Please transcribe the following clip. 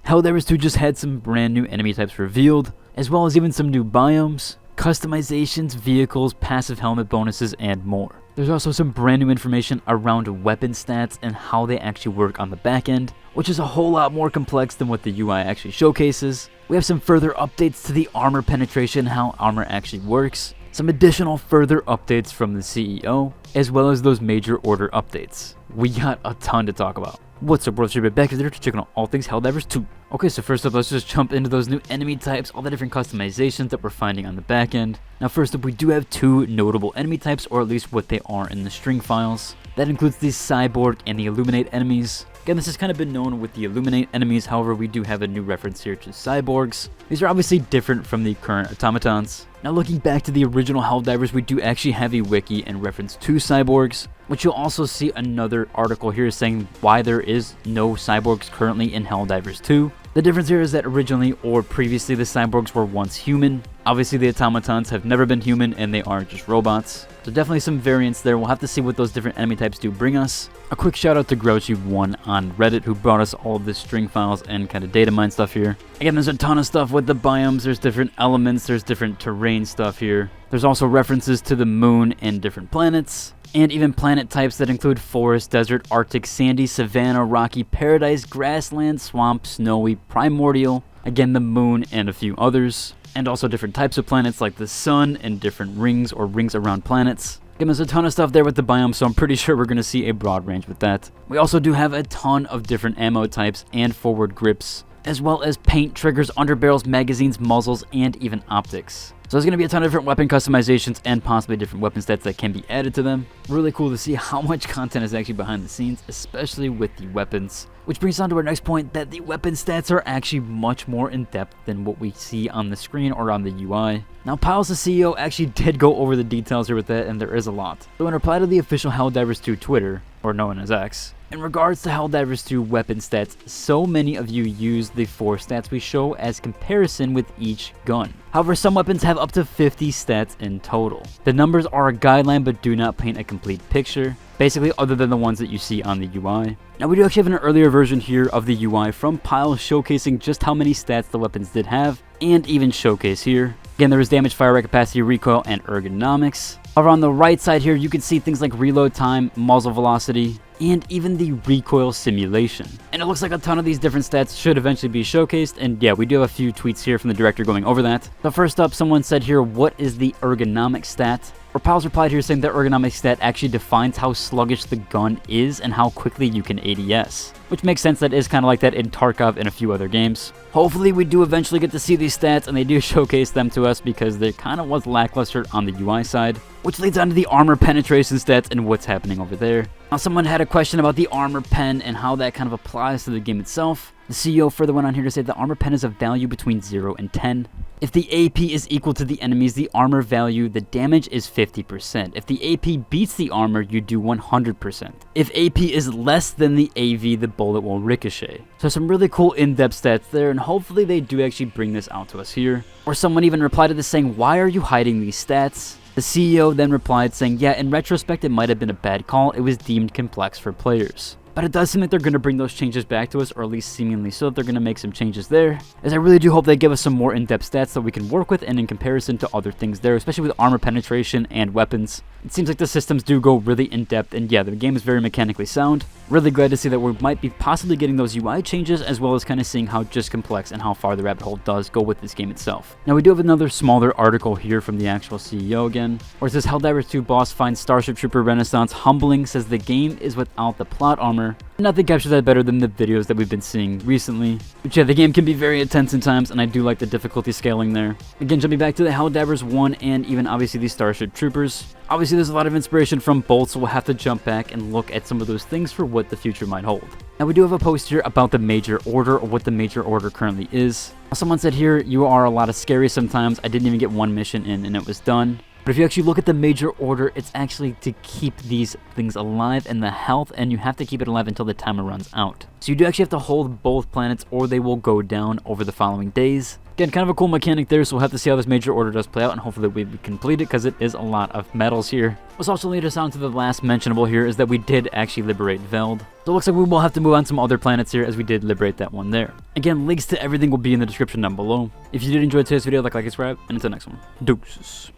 Helldivers 2 just had some brand new enemy types revealed, as well as even some new biomes, customizations, vehicles, passive helmet bonuses, and more. There's also some brand new information around weapon stats and how they actually work on the back end, which is a whole lot more complex than what the UI actually showcases. We have some further updates to the armor penetration, how armor actually works, some additional further updates from the CEO, as well as those major order updates. We got a ton to talk about. What's up, world? Back here to check on all things Helldivers 2. Okay, so first up, let's just jump into those new enemy types, all the different customizations that we're finding on the back end. Now first up, we do have two notable enemy types, or at least what they are in the string files. That includes the Cyborg and the Illuminate enemies. Again, this has kind of been known with the Illuminate enemies, however we do have a new reference here to Cyborgs. These are obviously different from the current automatons. Now looking back to the original Helldivers, we do actually have a wiki in reference to Cyborgs, which you'll also see another article here saying why there is no Cyborgs currently in Helldivers 2. The difference here is that originally or previously the Cyborgs were once human. Obviously the automatons have never been human and they are just robots. So definitely some variants there. We'll have to see what those different enemy types do bring us. A quick shout out to Grouchy1 on Reddit who brought us all of this string files and kind of data mine stuff here. Again, there's a ton of stuff with the biomes. There's different elements. There's different terrain stuff here. There's also references to the moon and different planets. And even planet types that include forest, desert, arctic, sandy, savanna, rocky, paradise, grassland, swamp, snowy, primordial, again the moon, and a few others. And also different types of planets like the sun and different rings or rings around planets. Again, there's a ton of stuff there with the biome, so I'm pretty sure we're going to see a broad range with that. We also do have a ton of different ammo types and forward grips, as well as paint, triggers, underbarrels, magazines, muzzles, and even optics. So there's going to be a ton of different weapon customizations and possibly different weapon stats that can be added to them. Really cool to see how much content is actually behind the scenes, especially with the weapons. Which brings us on to our next point, that the weapon stats are actually much more in depth than what we see on the screen or on the UI. Now Piles, the CEO, actually did go over the details here with that, and there is a lot. So in reply to the official Helldivers 2 Twitter, or known as X, in regards to Helldivers 2 weapon stats, so many of you use the 4 stats we show as comparison with each gun. However, some weapons have up to 50 stats in total. The numbers are a guideline but do not paint a complete picture, basically other than the ones that you see on the UI. Now we do actually have an earlier version here of the UI from Piles showcasing just how many stats the weapons did have, and even showcase here. Again, there is damage, fire rate, capacity, recoil, and ergonomics. However, on the right side here, you can see things like reload time, muzzle velocity, and even the recoil simulation. And it looks like a ton of these different stats should eventually be showcased, and yeah, we do have a few tweets here from the director going over that. But first up, someone said here, what is the ergonomic stat? Or Piles replied here saying the ergonomic stat actually defines how sluggish the gun is and how quickly you can ADS. Which makes sense, that is kind of like that in Tarkov and a few other games. Hopefully we do eventually get to see these stats and they do showcase them to us because there kind of was lackluster on the UI side. Which leads on to the armor penetration stats and what's happening over there. Now someone had a question about the armor pen and how that kind of applies to the game itself. The CEO further went on here to say the armor pen is a value between 0 and 10. If the AP is equal to the enemies, the armor value, the damage is 50%. If the AP beats the armor, you do 100%. If AP is less than the AV, the bullet will ricochet. So some really cool in-depth stats there, and hopefully they do actually bring this out to us here. Or someone even replied to this saying, why are you hiding these stats? The CEO then replied saying, yeah, in retrospect it might have been a bad call, it was deemed complex for players. But it does seem like they're going to bring those changes back to us, or at least seemingly so, that they're going to make some changes there. As I really do hope they give us some more in-depth stats that we can work with and in comparison to other things there, especially with armor penetration and weapons. It seems like the systems do go really in-depth, and yeah, the game is very mechanically sound. Really glad to see that we might be possibly getting those UI changes, as well as kind of seeing how just complex and how far the rabbit hole does go with this game itself. Now we do have another smaller article here from the actual CEO again, where it says Helldivers 2 boss finds Starship Trooper Renaissance humbling, says the game is without the plot armor. Nothing captures that better than the videos that we've been seeing recently. But yeah, the game can be very intense in times, and I do like the difficulty scaling there. Again, jumping back to the Helldivers 1 and even obviously the Starship Troopers. Obviously there's a lot of inspiration from both, so we'll have to jump back and look at some of those things for what the future might hold. Now we do have a post here about the major order, or what the major order currently is. Someone said here, you are a lot of scary sometimes. I didn't even get one mission in and it was done. But if you actually look at the major order, it's actually to keep these things alive and the health, and you have to keep it alive until the timer runs out. So you do actually have to hold both planets or they will go down over the following days. Again, kind of a cool mechanic there, so we'll have to see how this major order does play out, and hopefully we complete it, because it is a lot of medals here. What's also lead us on to the last mentionable here is that we did actually liberate Veld. So it looks like we will have to move on some other planets here, as we did liberate that one there. Again, links to everything will be in the description down below. If you did enjoy today's video, like, subscribe, and until next one, deuces.